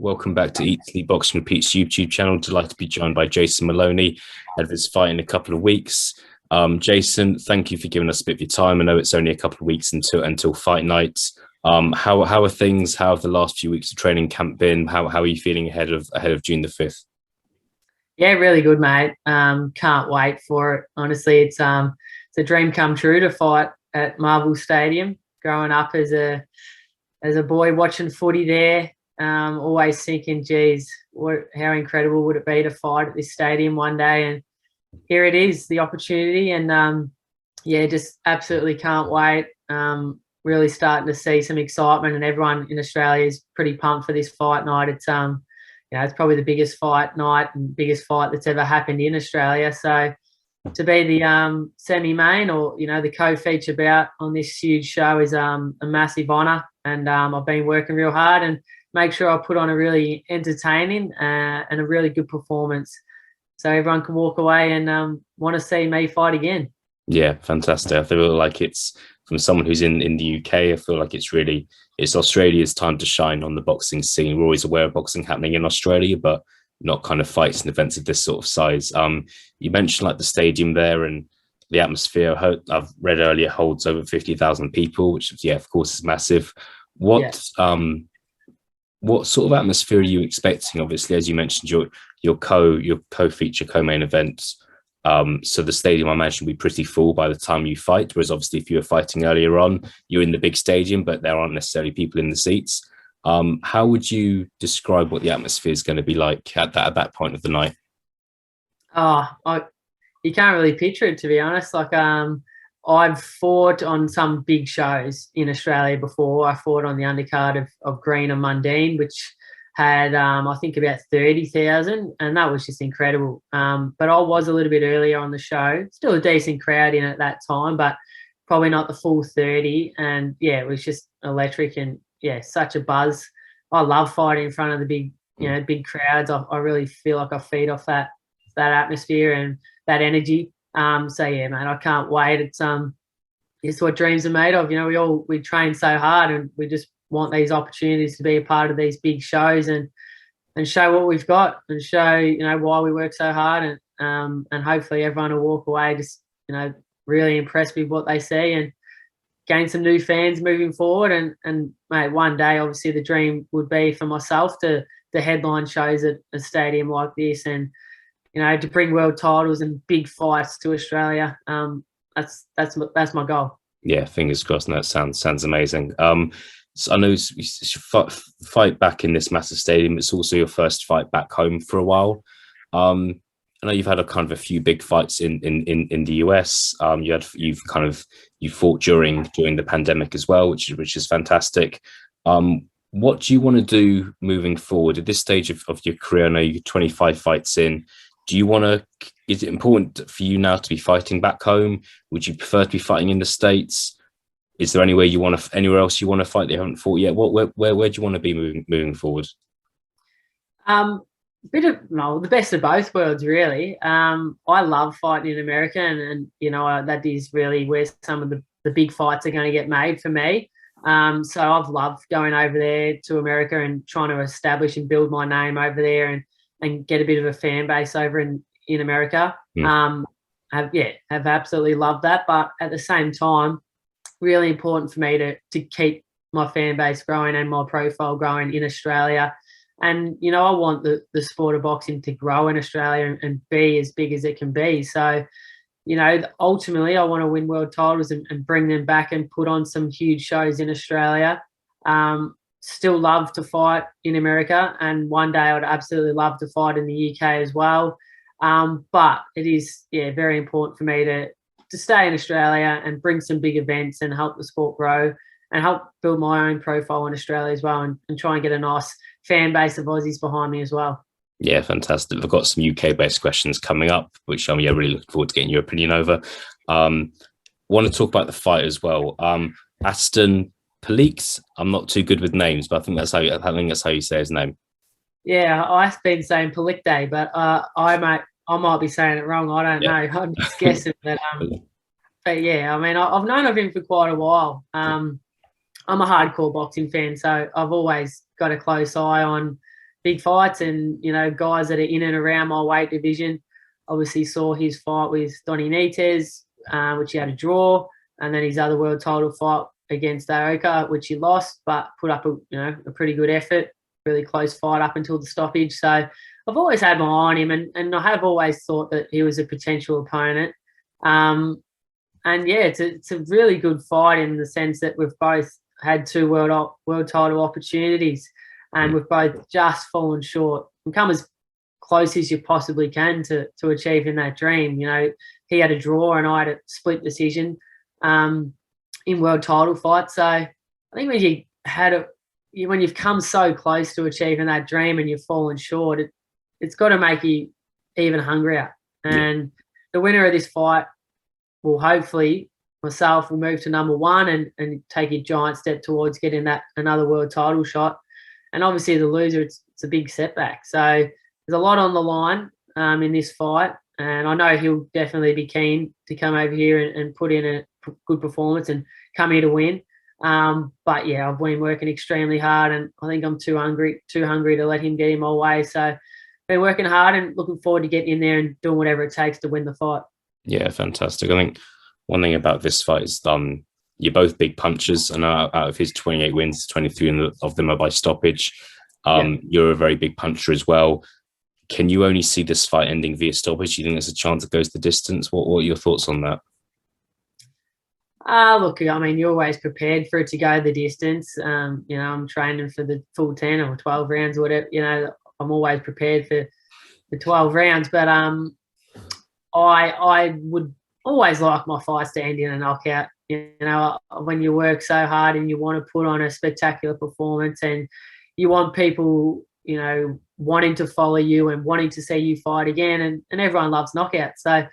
Welcome back to Eat Sleep Boxing Repeats YouTube channel. Delighted to be joined by Jason Moloney ahead of his fight in a couple of weeks. Jason, thank you for giving us a bit of your time. I know it's only a couple of weeks until fight night. How are things? How have the last few weeks of training camp been? How are you feeling ahead of June the 5th? Yeah, really good, mate. Can't wait for it. Honestly, it's a dream come true to fight at Marvel Stadium. Growing up as a boy watching footy there, always thinking, geez, how incredible would it be to fight at this stadium one day? And here it is, the opportunity. And yeah, just absolutely can't wait. Really starting to see some excitement, and everyone in Australia is pretty pumped for this fight night. It's it's probably the biggest fight night and biggest fight that's ever happened in Australia. So to be the semi-main or the co-feature bout on this huge show is a massive honour. And I've been working real hard and make sure I put on a really entertaining and a really good performance, so everyone can walk away and want to see me fight again. Yeah, fantastic. I feel like it's, from someone who's in the UK, I feel like it's Australia's time to shine on the boxing scene. We're always aware of boxing happening in Australia, but not kind of fights and events of this sort of size. You mentioned like the stadium there and the atmosphere. I've read earlier holds over 50,000 people, which of course is massive. What sort of atmosphere are you expecting? Obviously, as you mentioned, your co-feature co-main event. So the stadium, I imagine, will be pretty full by the time you fight. Whereas obviously, if you were fighting earlier on, you're in the big stadium, but there aren't necessarily people in the seats. How would you describe what the atmosphere is going to be like at that point of the night? You can't really picture it, to be honest. Like, I've fought on some big shows in Australia before. I fought on the undercard of Green and Mundine, which had, I think, about 30,000, and that was just incredible. But I was a little bit earlier on the show. Still a decent crowd in at that time, but probably not the full 30. And, yeah, it was just electric and, yeah, such a buzz. I love fighting in front of the big crowds. I really feel like I feed off that atmosphere and that energy. So yeah, man, I can't wait. It's what dreams are made of. We train so hard, and we just want these opportunities to be a part of these big shows and show what we've got and show why we work so hard, and hopefully everyone will walk away just really impressed with what they see and gain some new fans moving forward. And mate, one day obviously the dream would be for myself to headline shows at a stadium like this, and to bring world titles and big fights to Australia. That's my goal. Yeah, fingers crossed. And that sounds amazing. So I know you fight back in this massive stadium. It's also your first fight back home for a while. I know you've had a few big fights in the US. You fought during the pandemic as well, which is fantastic. What do you want to do moving forward at this stage of your career? I know you're 25 fights in. Is it important for you now to be fighting back home? Would you prefer to be fighting in the States? Is there anywhere else you want to fight that you haven't fought yet? Where do you want to be moving forward? The best of both worlds, really. I love fighting in America, and that is really where some of the big fights are going to get made for me. So I've loved going over there to America and trying to establish and build my name over there and get a bit of a fan base over in America. Have absolutely loved that. But at the same time, really important for me to keep my fan base growing and my profile growing in Australia. And, I want the sport of boxing to grow in Australia and be as big as it can be. So, ultimately I want to win world titles and bring them back and put on some huge shows in Australia. Still love to fight in America, and one day I would absolutely love to fight in the UK as well. But it is, very important for me to stay in Australia and bring some big events and help the sport grow and help build my own profile in Australia as well, and try and get a nice fan base of Aussies behind me as well. Yeah, fantastic. We've got some UK-based questions coming up, which really looking forward to getting your opinion over. Want to talk about the fight as well. Aston Pelix. I'm not too good with names, but I think that's how you say his name. Yeah, I've been saying Pelikte, but I might be saying it wrong. I don't know. I'm just guessing. But yeah, I mean, I've known of him for quite a while. I'm a hardcore boxing fan, so I've always got a close eye on big fights and, guys that are in and around my weight division. Obviously saw his fight with Donny Nites, which he had a draw, and then his other world title fight against Aoka, which he lost, but put up a pretty good effort, really close fight up until the stoppage. So I've always had my eye on him, and I have always thought that he was a potential opponent. And yeah, it's a really good fight in the sense that we've both had two world title opportunities, and we've both just fallen short and come as close as you possibly can to achieving that dream. He had a draw and I had a split decision in world title fights. So I think when you've come so close to achieving that dream and you've fallen short, it's got to make you even hungrier. And the winner of this fight will hopefully, myself, will move to number one and take a giant step towards getting that another world title shot. And obviously the loser, it's a big setback. So there's a lot on the line in this fight. And I know he'll definitely be keen to come over here and put in a good performance and come here to win. But yeah, I've been working extremely hard, and I think I'm too hungry to let him get in my way. So been working hard and looking forward to getting in there and doing whatever it takes to win the fight. Yeah, fantastic. I think one thing about this fight is you're both big punchers, and out of his 28 wins, 23 of them are by stoppage. You're a very big puncher as well. Can you only see this fight ending via stoppage? Do you think there's a chance it goes the distance? What are your thoughts on that? Look, I mean, you're always prepared for it to go the distance. I'm training for the full 10 or 12 rounds or whatever. I'm always prepared for the 12 rounds. But I would always like my fights to end in a knockout. When you work so hard and you want to put on a spectacular performance and you want people, wanting to follow you and wanting to see you fight again, and everyone loves knockouts. So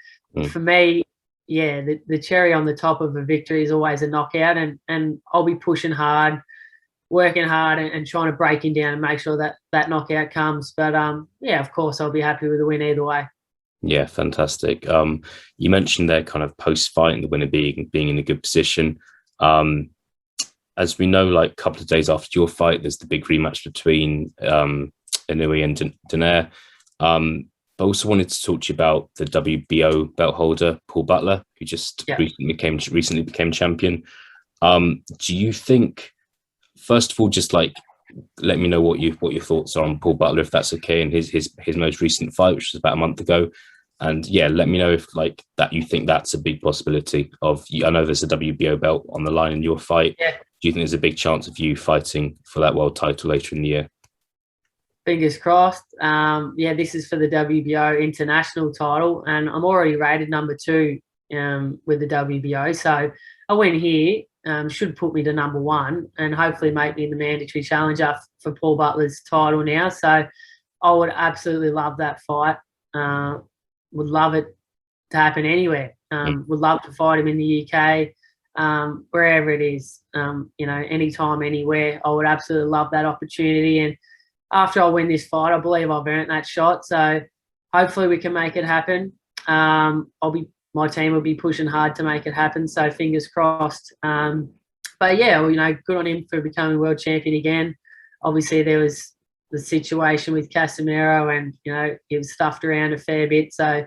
for me, yeah, the cherry on the top of a victory is always a knockout, and I'll be pushing hard, working hard and trying to break him down and make sure that knockout comes. But yeah, of course, I'll be happy with the win either way. Yeah, fantastic. You mentioned their kind of post-fight and the winner being in a good position. As we know, like a couple of days after your fight, there's the big rematch between Inoue and Donaire. But also wanted to talk to you about the WBO belt holder, Paul Butler, who just recently became champion. Do you think, first of all, just like let me know what your thoughts are on Paul Butler, if that's okay, in his most recent fight, which was about a month ago. And yeah, let me know if like that you think that's a big possibility of. I know there's a WBO belt on the line in your fight. Yeah. Do you think there's a big chance of you fighting for that world title later in the year? Fingers crossed. This is for the WBO international title, and I'm already rated number 2 with the WBO. So a win here should put me to number 1 and hopefully make me the mandatory challenger for Paul Butler's title now. So I would absolutely love that fight. Would love it to happen anywhere. Would love to fight him in the UK, wherever it is, anytime, anywhere. I would absolutely love that opportunity. And after I win this fight, I believe I've earned that shot. So hopefully we can make it happen. My team will be pushing hard to make it happen. So fingers crossed. But yeah, good on him for becoming world champion again. Obviously there was the situation with Casemiro and, he was stuffed around a fair bit. So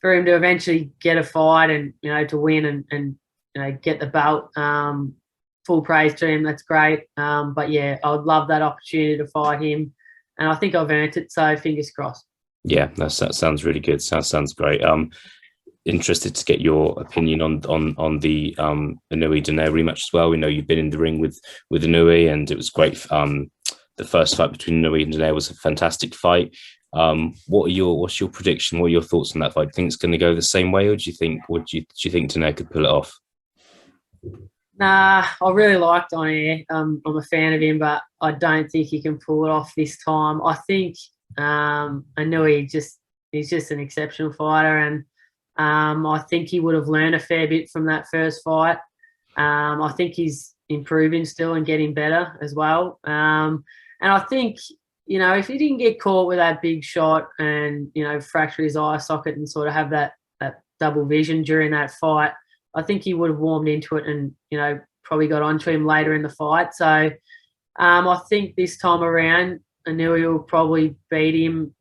for him to eventually get a fight and, to win and get the belt, full praise to him. That's great. But yeah, I would love that opportunity to fight him. And I think I've earned it. So fingers crossed. Yeah, that sounds really good. Sounds great. Interested to get your opinion on the Inoue-Donaire rematch as well. We know you've been in the ring with Inoue, and it was great. The first fight between Inoue and Donaire was a fantastic fight. What's your prediction? What are your thoughts on that fight? Do you think it's going to go the same way, or do you think Donaire could pull it off? Nah, I really liked Donaire. I'm a fan of him, but I don't think he can pull it off this time. I think Inoue he's just an exceptional fighter, and I think he would have learned a fair bit from that first fight. I think he's improving still and getting better as well. And I think, if he didn't get caught with that big shot and, fracture his eye socket and sort of have that double vision during that fight, I think he would have warmed into it and, probably got onto him later in the fight. So I think this time around, Inoue will probably beat him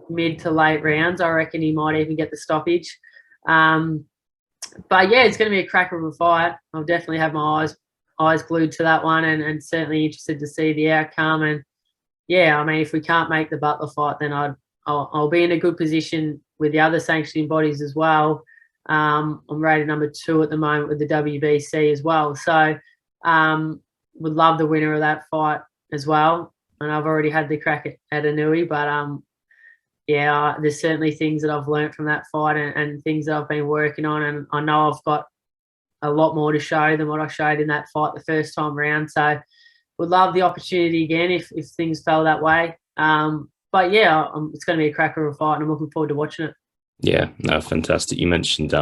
mid to late rounds. I reckon he might even get the stoppage. But yeah, it's going to be a cracker of a fight. I'll definitely have my eyes glued to that one, and certainly interested to see the outcome. And yeah, I mean, if we can't make the Butler fight, then I'll be in a good position with the other sanctioning bodies as well. I'm rated number 2 at the moment with the WBC as well. So would love the winner of that fight as well. And I've already had the crack at Inoue, but yeah, there's certainly things that I've learned from that fight and things that I've been working on. And I know I've got a lot more to show than what I showed in that fight the first time round. So would love the opportunity again if things fell that way. But yeah, it's going to be a cracker of a fight, and I'm looking forward to watching it. Yeah, no, fantastic. You mentioned,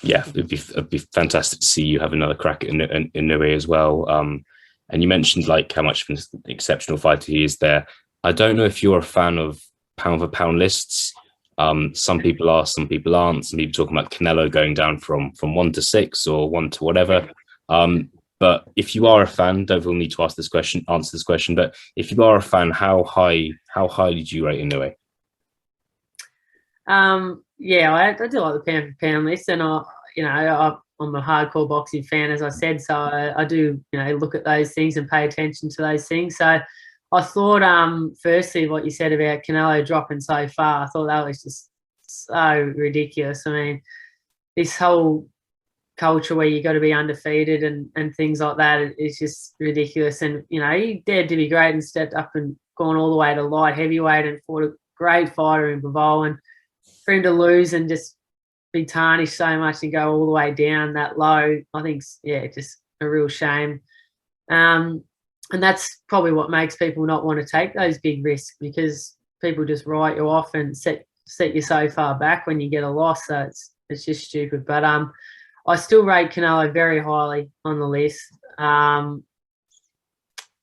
yeah, it'd be fantastic to see you have another crack at Inoue as well. And you mentioned like how much of an exceptional fighter he is there. I don't know if you're a fan of pound for pound lists. Some people are, some people aren't. Some people talking about Canelo going down from 1 to 6 or 1 to whatever. But if you are a fan, don't feel need to answer this question. But if you are a fan, how highly do you rate Inoue? Yeah, I do like the pound for pound list, and I'm a hardcore boxing fan, as I said, so I do look at those things and pay attention to those things. So I thought, firstly, what you said about Canelo dropping so far, I thought that was just so ridiculous. I mean, this whole culture where you got to be undefeated and things like that is just ridiculous. And he dared to be great and stepped up and gone all the way to light heavyweight and fought a great fighter in Bivol, and for him to lose and just be tarnished so much and go all the way down that low, I think, yeah, just a real shame. And that's probably what makes people not want to take those big risks, because people just write you off and set you so far back when you get a loss. So it's just stupid. But I still rate Canelo very highly on the list.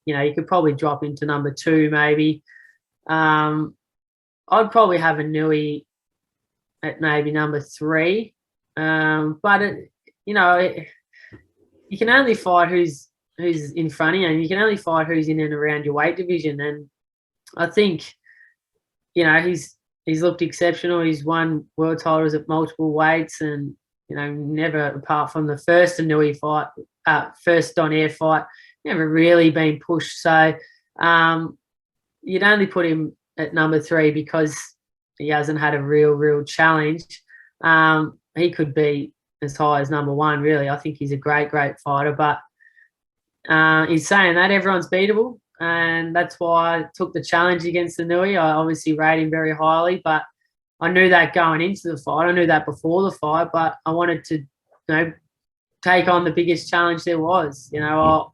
You could probably drop into number 2 maybe. I'd probably have Inoue at maybe number 3. But you can only fight who's in front of you, and you can only fight who's in and around your weight division. And I think, he's looked exceptional. He's won world titles at multiple weights, and never, apart from the first Inoue fight, first Donaire fight, never really been pushed. So you'd only put him at number 3 because he hasn't had a real challenge. He could be as high as number 1, really. I think he's a great fighter, but in saying that, everyone's beatable, and that's why I took the challenge against Inoue. I obviously rate him very highly, but I knew that going into the fight. I knew that before the fight, but I wanted to, take on the biggest challenge there was. I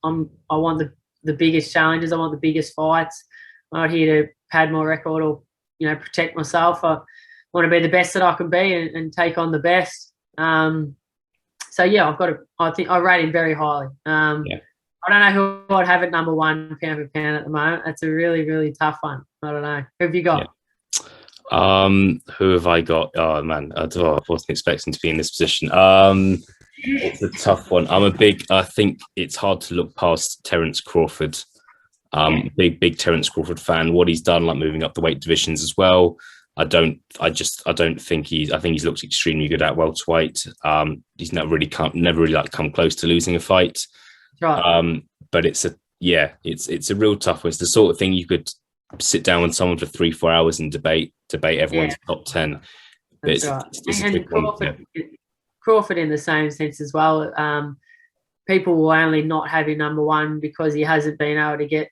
want the biggest challenges. I want the biggest fights. I'm not here to pad my record or, protect myself. I want to be the best that I can be and take on the best. So yeah, I think I rate him very highly. Yeah. I don't know who I'd have at number 1 pound for pound at the moment. That's a really tough one. I don't know. Who have you got? Yeah. Who have I got? Oh man, I wasn't expecting to be in this position. It's a tough one. I think it's hard to look past Terence Crawford. Big Terence Crawford fan. What he's done, like moving up the weight divisions as well. I think he's looked extremely good at welterweight. He's never really come close to losing a fight. Right. But it's a real tough one. It's the sort of thing you could sit down with someone for 3-4 hours and debate everyone's top 10. That's right. And Crawford in the same sense as well. People will only not have him number 1 because he hasn't been able to get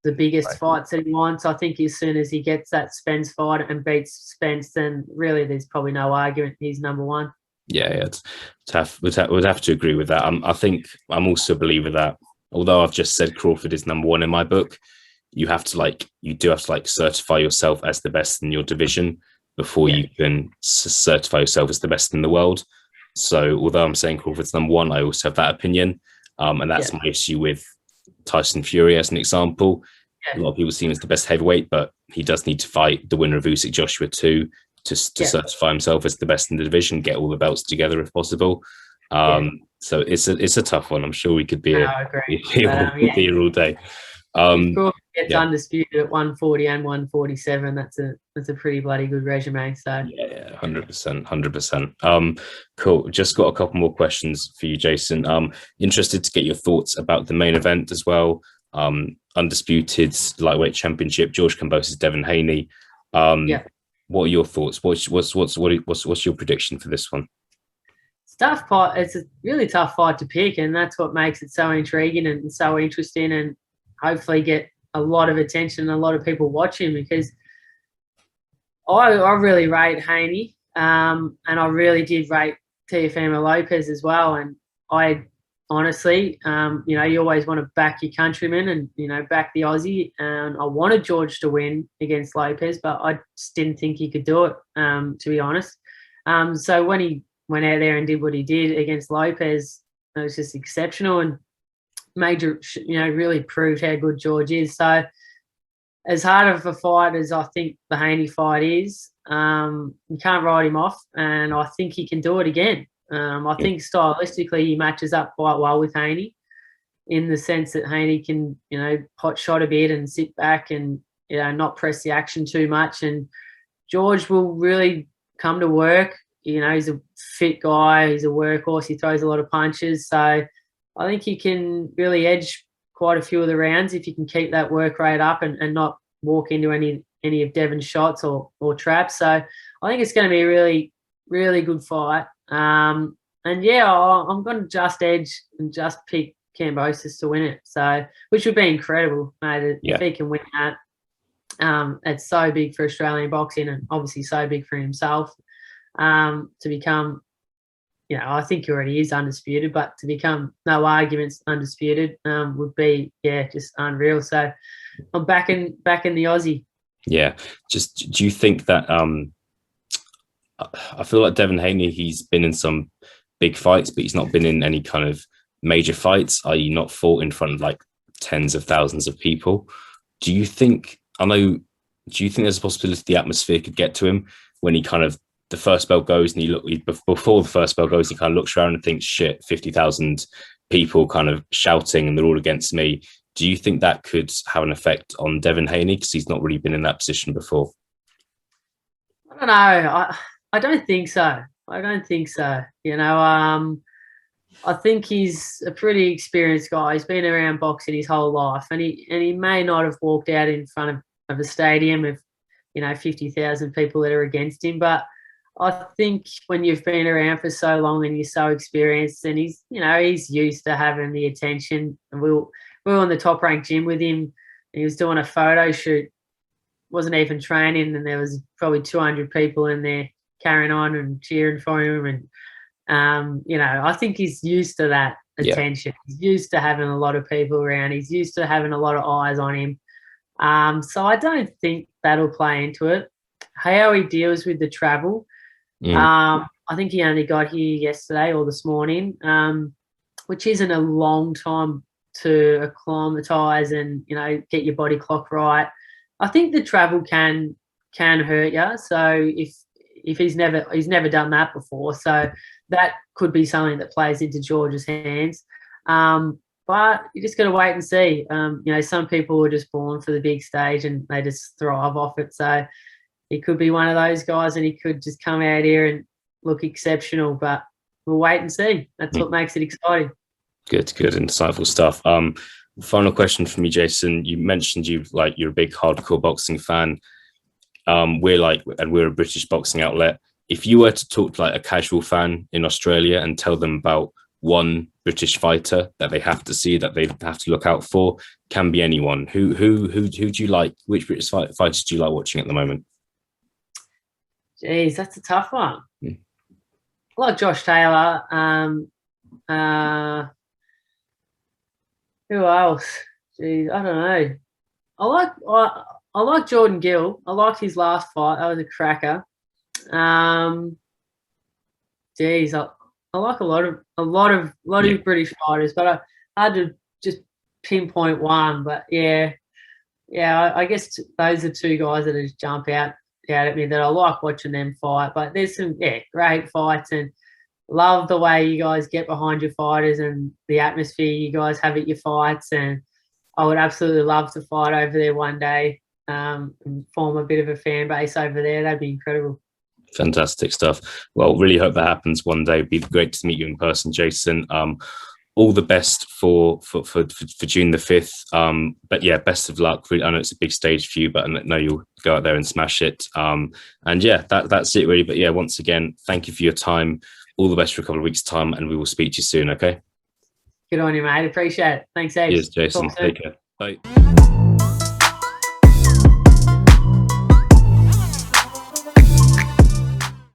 the biggest fights that he wants. I think as soon as he gets that Spence fight and beats Spence, then really there's probably no argument he's number 1. Yeah, we'd have to agree with that. I think I'm also a believer that although I've just said Crawford is number 1 in my book, you do have to certify yourself as the best in your division before you can certify yourself as the best in the world. So although I'm saying Crawford's number 1, I also have that opinion. And that's my issue with Tyson Fury as an example. A lot of people see him as the best heavyweight, but he does need to fight the winner of Usyk Joshua 2 to certify himself as the best in the division, get all the belts together if possible. So it's a tough one. I'm sure we could be here all day. gets undisputed at 140 and 147. That's a pretty bloody good resume. So yeah, 100%, 100%. Cool. Just got a couple more questions for you, Jason. Interested to get your thoughts about the main event as well. Undisputed lightweight championship, George Kambosos, Devin Haney. What are your thoughts? What's your prediction for this one? It's tough fight. It's a really tough fight to pick, and that's what makes it so intriguing and so interesting, and hopefully get a lot of attention and a lot of people watching, because I really rate Haney, and I really did rate Teofimo Lopez as well. And I honestly, you always want to back your countrymen and, back the Aussie. And I wanted George to win against Lopez, but I just didn't think he could do it, to be honest. So when he went out there and did what he did against Lopez, it was just exceptional and really proved how good George is. So as hard of a fight as I think the Haney fight is, you can't write him off, and I think he can do it again. I think stylistically he matches up quite well with Haney, in the sense that Haney can, pot shot a bit and sit back and, not press the action too much. And George will really come to work. He's a fit guy. He's a workhorse. He throws a lot of punches. So I think he can really edge quite a few of the rounds if you can keep that work rate up and not walk into any of Devon's shots or traps. So I think it's going to be a really, really good fight. I'm going to just edge and just pick Kambosos to win it. So, which would be incredible, mate, if he can win that. It's so big for Australian boxing, and obviously so big for himself, to become, I think he already is undisputed, but to become no arguments undisputed would be, just unreal. So I'm backing the Aussie. Yeah. Just, do you think that I feel like Devin Haney, he's been in some big fights, but he's not been in any kind of major fights, i.e. not fought in front of like tens of thousands of people. Do you think there's a possibility the atmosphere could get to him when he kind of, the first bell goes and before the first bell goes, he kind of looks around and thinks, shit, 50,000 people kind of shouting and they're all against me. Do you think that could have an effect on Devin Haney, because he's not really been in that position before? I don't know. I don't think so. I think he's a pretty experienced guy. He's been around boxing his whole life, and he may not have walked out in front of a stadium of 50,000 people that are against him. But I think when you've been around for so long and you're so experienced, and he's used to having the attention. And we were in the Top Rank gym with him, and he was doing a photo shoot. Wasn't even training, and there was probably 200 people in there carrying on and cheering for him. And, I think he's used to that attention. Yeah. He's used to having a lot of people around. He's used to having a lot of eyes on him. So I don't think that'll play into it. How he deals with the travel. I think he only got here yesterday or this morning, which isn't a long time to acclimatise and, get your body clock right. I think the travel can hurt you. So if he's never done that before, so that could be something that plays into George's hands. But you just got to wait and see. Some people are just born for the big stage and they just thrive off it. So he could be one of those guys, and he could just come out here and look exceptional. But we'll wait and see. That's what makes it exciting. Good, insightful stuff. Final question from me, Jason. You mentioned you're a big hardcore boxing fan. We're a British boxing outlet. If you were to talk to a casual fan in Australia and tell them about one British fighter that they have to see, that they have to look out for, can be anyone. Who do you like? Which British fighters do you like watching at the moment? Jeez, that's a tough one. I like Josh Taylor. Who else? Jeez, I don't know. I like Jordan Gill. I like his last fight. That was a cracker. I like a lot of British fighters, but I had to just pinpoint one. But yeah, I guess those are two guys that just jump out at me that I like watching them fight. But there's some great fights, and love the way you guys get behind your fighters and the atmosphere you guys have at your fights. And I would absolutely love to fight over there one day, and form a bit of a fan base over there. That'd be incredible. Fantastic stuff. Well, really hope that happens one day. It'd be great to meet you in person, Jason. All the best for June the 5th. But yeah, best of luck. Really, I know it's a big stage for you, but I know you'll go out there and smash it. And yeah, that's it really. But yeah, once again, thank you for your time. All the best for a couple of weeks' time, and we will speak to you soon. Okay. Good on you, mate. Appreciate it. Thanks, Ace. Cheers, Jason. Take care. Bye.